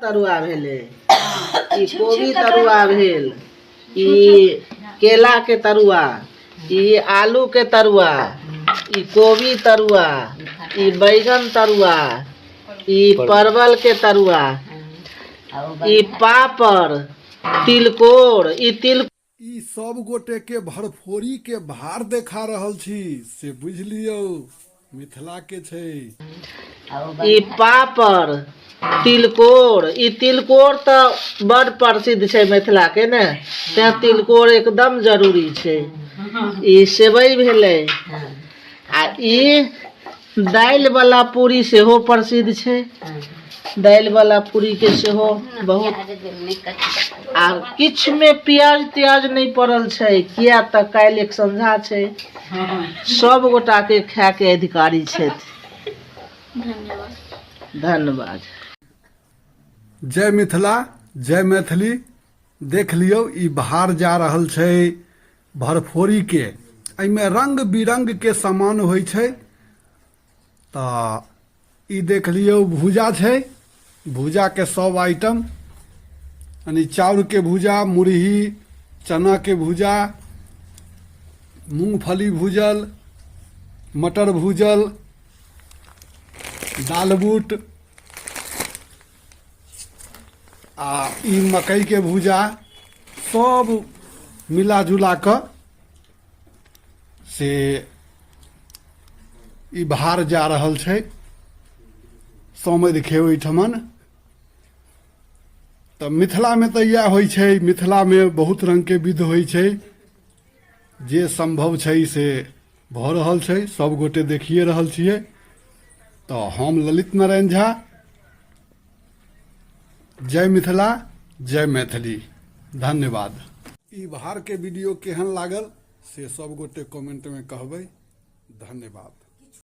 तरुआ भेले, ई कोबी तरुआ भेल, ई केला के तरुआ, ई आलू के तरुआ, ई कोबी तरुआ, ई बैगन तरुआ, ई परवल के तरुआ, ई पापड़, तिलकोर, ई सब गोटे के भरफोरी के भार देखा रहल छी से बुझ लियो मिथिला के छै। ई पापड़, तिलकोर, ई तिलकोर तो बड़ प्रसिद्ध छै मिथिला के ने, ते तिलकोर एकदम जरूरी छै। ई सेवई भेलै, आ ई दालि वाला पूरी सेहो प्रसिद्ध छै। दालि वाला पूरी के सेहो बहुत, आ किछ में प्याज त्याज नहीं पड़ल छै, किया त काल्हि एक संझा छै, सब गोटा के खाय के अधिकारी छथि। धन्यवाद। जय मिथिला, जय मैथिली। देख लियो ई भार जा रहल छै भरफोरी के, एहिमे रंग बिरंग के सामान होइ छै। तो ई देख लियो भूजा छै, भूजा के सब आइटम, यानी चाउर के भूजा, मुरही, चना के भूजा, मूंगफली भूजल, मटर भूजल, दाल बूट, आ ई मकई के भूजा, सब मिला जुला क से ई भार जा रहल छै समधि खे ओहिठमन। तो मिथिला में तो यह होइ छै, मिथिला में बहुत रंग के विध होइ छै, जे संभव छै से भ रहल छै, सब गोटे देखिए रहल छियै। तो हम ललित नारायण झा, जय मिथिला, जय मैथिली, धन्यवाद। ई भार के वीडियो केहन लागल से सब गोटे कमेंट में कहबै। धन्यवाद।